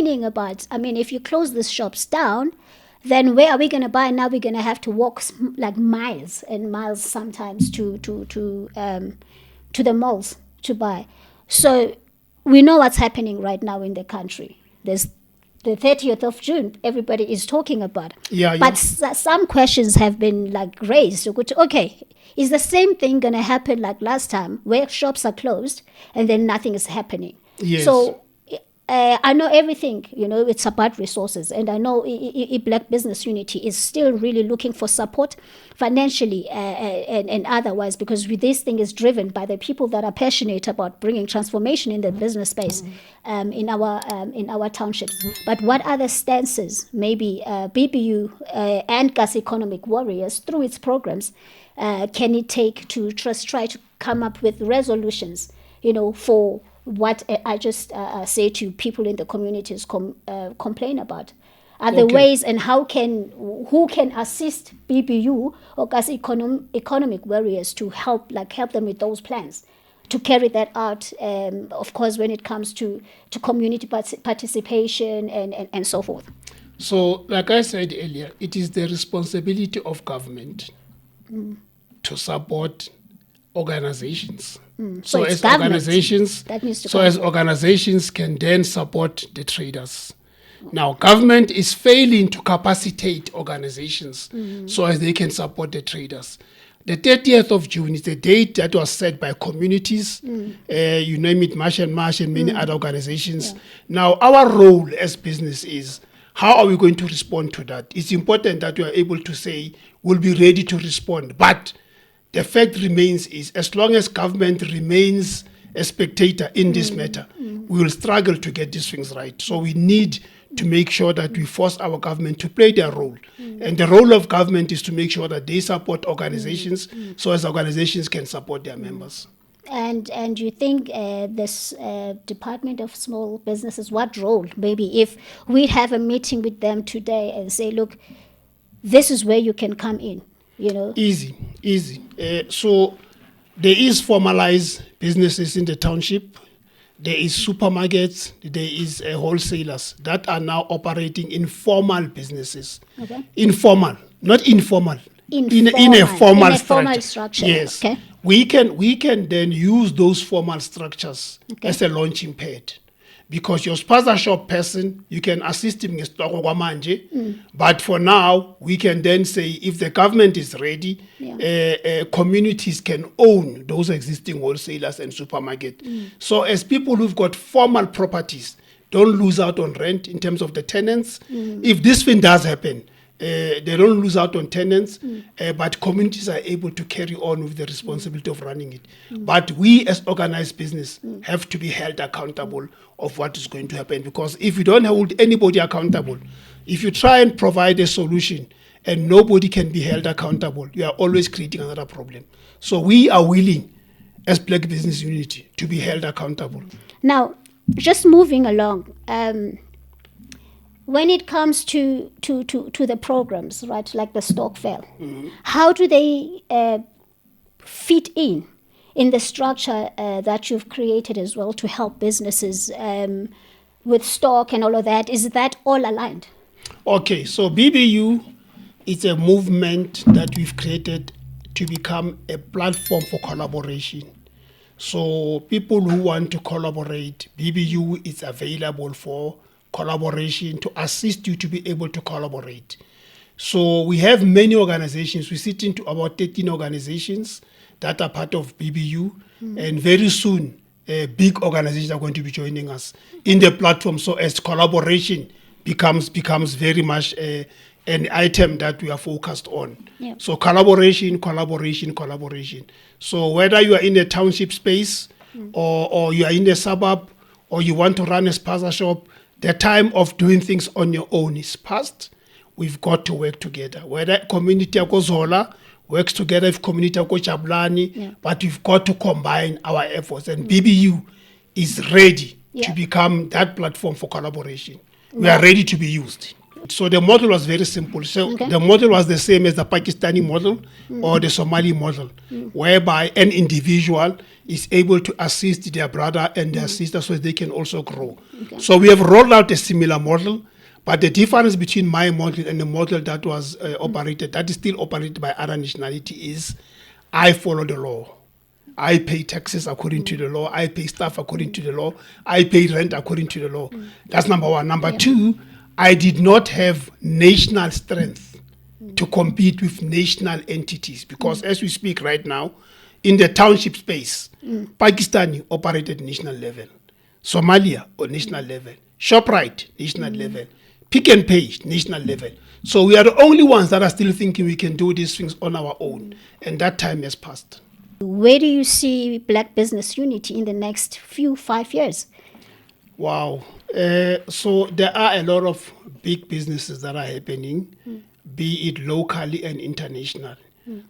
About, I mean, if you close these shops down, then where are we going to buy? Now we're going to have to walk like miles and miles sometimes to the malls to buy. So we know what's happening right now in the country. There's the 30th of June, everybody is talking about. Yeah, but some questions have been like raised. Okay, is the same thing going to happen like last time, where shops are closed and then nothing is happening? Yes. So I know everything, it's about resources. And I know Black Business Unity is still really looking for support financially and otherwise, because this thing is driven by the people that are passionate about bringing transformation in the business space in our townships. But what other stances, maybe BBU and GAS Economic Warriors, through its programs, can it take to just try to come up with resolutions, for what I just say to people in the communities complain about? Are the ways, and who can assist BBU or GAS Economic Warriors to help them with those plans, to carry that out, of course, when it comes to community participation and so forth? So, like I said earlier, it is the responsibility of government to support organizations. So as organizations can then support the traders. Now, government is failing to capacitate organizations so as they can support the traders. The 30th of June is the date that was set by communities, you name it, Marsh and many other organizations. Yeah. Now, our role as business is, how are we going to respond to that? It's important that we are able to say, we'll be ready to respond. But the fact remains is, as long as government remains a spectator in this matter, we will struggle to get these things right. So we need to make sure that we force our government to play their role. And the role of government is to make sure that they support organizations so as organizations can support their members. And you think this Department of Small Businesses, what role, maybe if we have a meeting with them today and say, look, this is where you can come in, Easy. So there is formalized businesses in the township. There is supermarkets, there is wholesalers that are now operating in formal businesses. Okay. Informal, not informal. In a formal structure. Yes. Okay. We can then use those formal structures as a launching pad. Because your spaza shop person, you can assist him in but for now, we can then say, if the government is ready, communities can own those existing wholesalers and supermarket. So as people who've got formal properties, don't lose out on rent in terms of the tenants. If this thing does happen, they don't lose out on tenants, but communities are able to carry on with the responsibility of running it. But we as organized business have to be held accountable of what is going to happen, because if you don't hold anybody accountable, if you try and provide a solution and nobody can be held accountable, you are always creating another problem. So we are willing as Black Business Unity to be held accountable. Now, just moving along, when it comes to the programs, right, like the stock fair, how do they fit in the structure that you've created as well to help businesses with stock and all of that? Is that all aligned? Okay, so BBU is a movement that we've created to become a platform for collaboration. So people who want to collaborate, BBU is available for collaboration to assist you to be able to collaborate. So we have many organizations. We sit into about 13 organizations that are part of BBU, and very soon big organizations are going to be joining us in the platform. So as collaboration becomes very much an item that we are focused on. Yep. So collaboration. So whether you are in a township space or you are in a suburb or you want to run a spaza shop, the time of doing things on your own is past. We've got to work together. Whether community Zola works together with community Jablani, but we've got to combine our efforts. And BBU is ready to become that platform for collaboration. We are ready to be used. So the model was very simple. So Okay. the model was the same as the Pakistani model or the Somali model, whereby an individual is able to assist their brother and their sister so they can also grow. Okay. So we have rolled out a similar model, but the difference between my model and the model that was operated, that is still operated by other nationality, is I follow the law. I pay taxes according to the law. I pay staff according to the law. I pay rent according to the law. That's number one. Number two, I did not have national strength to compete with national entities because as we speak right now, in the township space, Pakistani operated national level, Somalia on national level, ShopRite national level, Pick and Pay national level. So we are the only ones that are still thinking we can do these things on our own, and that time has passed. Where do you see Black business unity in the next 5 years? Wow. So there are a lot of big businesses that are happening, be it locally and international.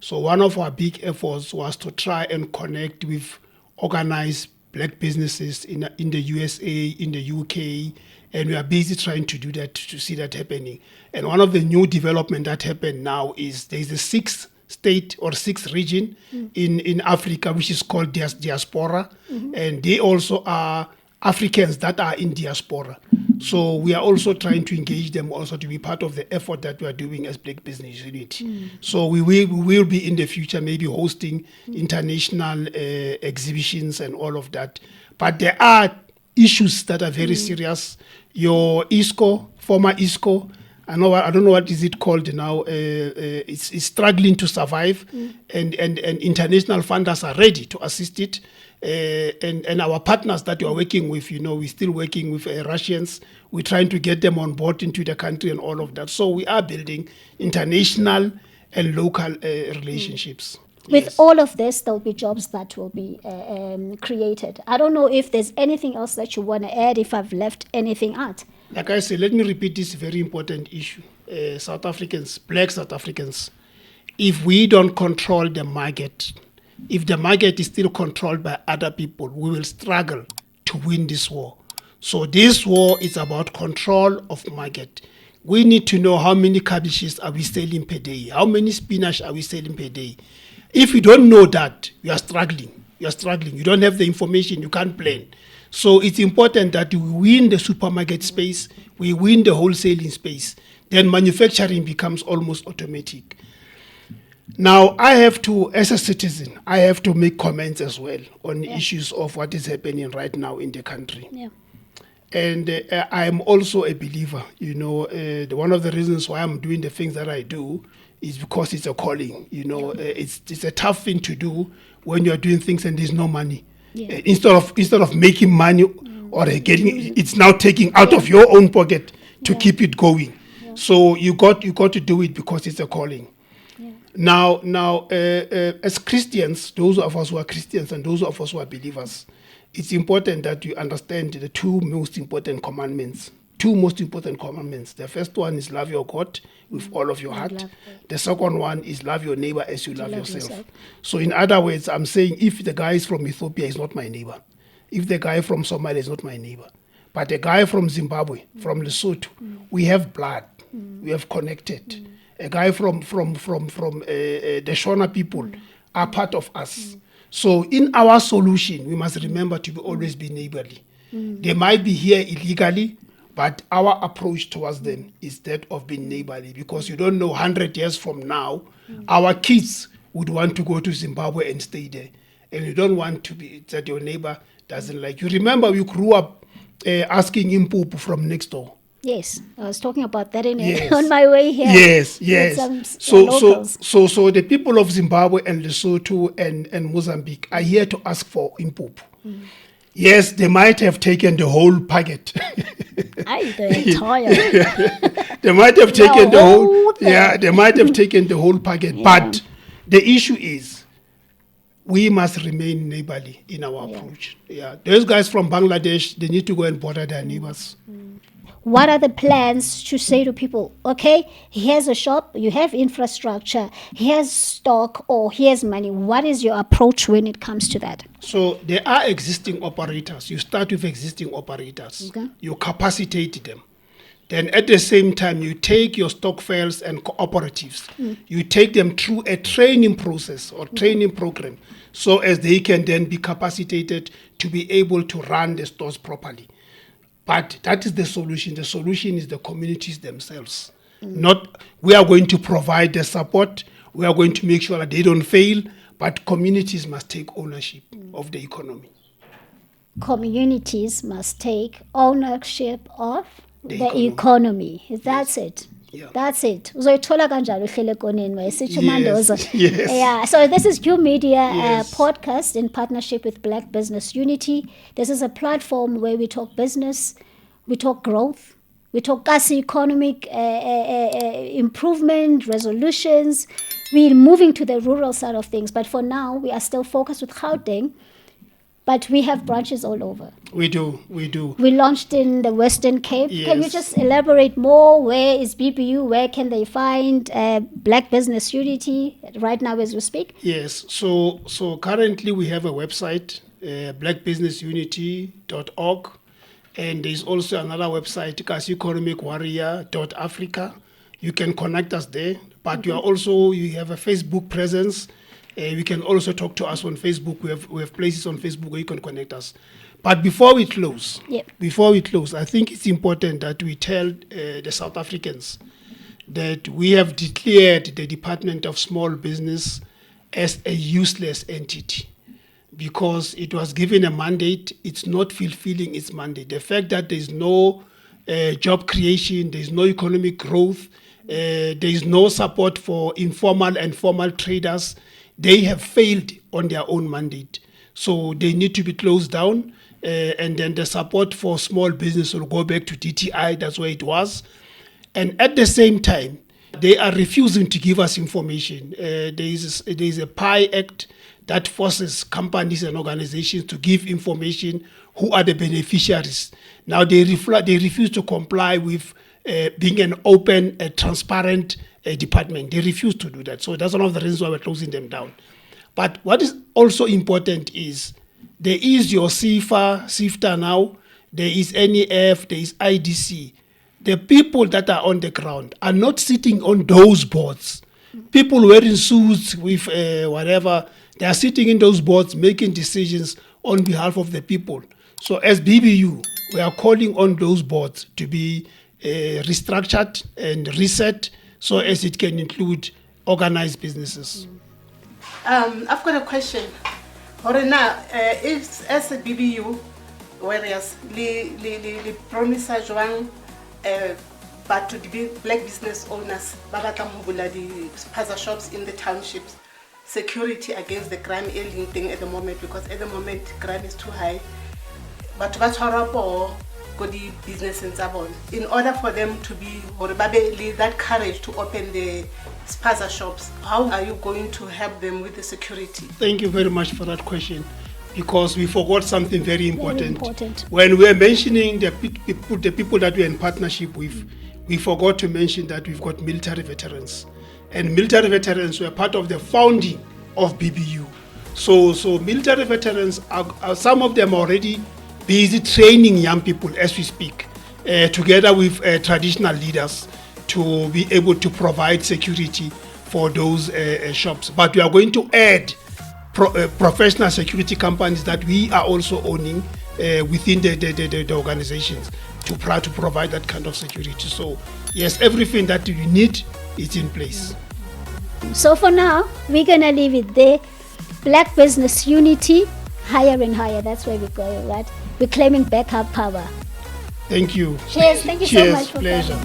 So one of our big efforts was to try and connect with organized Black businesses in the USA, in the UK, and we are busy trying to do that, to see that happening. And one of the new development that happened now is there's a 6th state or 6th region in Africa, which is called diaspora, and they also are Africans that are in diaspora. So we are also trying to engage them also to be part of the effort that we are doing as Black Business Unity. So we will be in the future maybe hosting international exhibitions and all of that. But there are issues that are very serious. Your ISCO, former ISCO, I don't know what is it called now. It's struggling to survive, and international funders are ready to assist it. And our partners that we are working with, we're still working with Russians. We're trying to get them on board into the country and all of that. So we are building international and local relationships. With all of this, there'll be jobs that will be created. I don't know if there's anything else that you want to add, if I've left anything out. Like I said, let me repeat this very important issue. South Africans, Black South Africans, if we don't control the market, if the market is still controlled by other people, we will struggle to win this war. So this war is about control of market. We need to know how many cabbages are we selling per day, how many spinach are we selling per day. If you don't know that, you are struggling. You don't have the information, you can't plan. So it's important that we win the supermarket space, we win the wholesaling space, then manufacturing becomes almost automatic. Now, I have to, as a citizen, I have to make comments as well on issues of what is happening right now in the country. Yeah. And I am also a believer, one of the reasons why I'm doing the things that I do is because it's a calling, it's a tough thing to do when you're doing things and there's no money. Yeah. Instead of making money or getting, it's now taking out of your own pocket to keep it going. Yeah. So you got to do it because it's a calling. Yeah. Now, as Christians, those of us who are Christians and those of us who are believers, it's important that you understand the two most important commandments. The first one is love your God with all of your heart. The second one is love your neighbor as you love yourself. So in other words, I'm saying if the guy is from Ethiopia is not my neighbor, if the guy from Somalia is not my neighbor, but the guy from Zimbabwe, from Lesotho, we have blood, we have connected. A guy from the Shona people are part of us. So in our solution, we must remember to always be neighborly. They might be here illegally, but our approach towards them is that of being neighborly, because you don't know 100 years from now, our kids would want to go to Zimbabwe and stay there. And you don't want to be that your neighbor doesn't like you. Remember, we grew up asking Impupu from next door. Yes, I was talking about that on my way here. Yes. So the people of Zimbabwe and Lesotho and Mozambique are here to ask for Impupu. Yes, they might have taken the whole packet. The entire. They might have taken the whole. Yeah, they might have taken the whole packet. Yeah. But the issue is, we must remain neighborly in our approach. Yeah, those guys from Bangladesh, they need to go and bother their neighbors. What are the plans to say to people, okay, he has a shop, you have infrastructure, he has stock, or he has money. What is your approach when it comes to that? So there are existing operators. You start with existing operators. Okay. You capacitate them. Then at the same time, you take your stokvels and cooperatives, you take them through a training process or training program so as they can then be capacitated to be able to run the stores properly. But that is the solution. The solution is the communities themselves. Not we are going to provide the support, we are going to make sure that they don't fail, but communities must take ownership of the economy. Communities must take ownership of the economy. That's it. Yeah. That's it. Uzoyithola kanjalo uhlele ekoneni wayesithi uMandoza. Yes. Yeah. So this is KEW Media Yes. podcast in partnership with Black Business Unity. This is a platform where we talk business, we talk growth, we talk economic improvement, resolutions. We're moving to the rural side of things, but for now we are still focused with Gauteng. But we have branches all over. We do. We launched in the Western Cape. Yes. Can you just elaborate more? Where is BBU? Where can they find Black Business Unity right now as we speak? Yes. So currently we have a website, blackbusinessunity.org, and there's also another website, economicwarrior.africa. You can connect us there. But you have a Facebook presence. We can also talk to us on Facebook. We have places on Facebook where you can connect us. But before we close, I think it's important that we tell the South Africans that we have declared the Department of Small Business as a useless entity because it was given a mandate. It's not fulfilling its mandate. The fact that there's no job creation, there's no economic growth, there is no support for informal and formal traders, they have failed on their own mandate. So they need to be closed down, and then the support for small business will go back to DTI, that's where it was. And at the same time, they are refusing to give us information. There is a PI Act that forces companies and organizations to give information who are the beneficiaries. Now they refuse to comply with being an open, transparent department. They refuse to do that. So that's one of the reasons why we're closing them down. But what is also important is there is your SIFTA now, there is NEF, there is IDC. The people that are on the ground are not sitting on those boards. People wearing suits with whatever, they are sitting in those boards making decisions on behalf of the people. So as BBU, we are calling on those boards to be restructured and reset so as it can include organized businesses. I've got a question. Horena, if as a BBU, whereas le promise jwang but to the black business owners, babata mobula the spaza shops in the townships, security against the crime thing at the moment, because at the moment crime is too high. But what's horrible? The business in Zabon, in order for them to be that courage to open the spaza shops, how are you going to help them with the security? Thank you very much for that question, because we forgot something very important. Very important. When we're mentioning the people that we're in partnership with, we forgot to mention that we've got military veterans, and military veterans were part of the founding of BBU. So military veterans are some of them already busy training young people as we speak, together with traditional leaders to be able to provide security for those shops. But we are going to add professional security companies that we are also owning within the organizations to provide that kind of security. So yes, everything that you need is in place. So for now, we're going to leave it there. Black Business Unity, higher and higher. That's where we're going, right? We're claiming back our power. Thank you. Cheers. Thank you so much for Pleasure.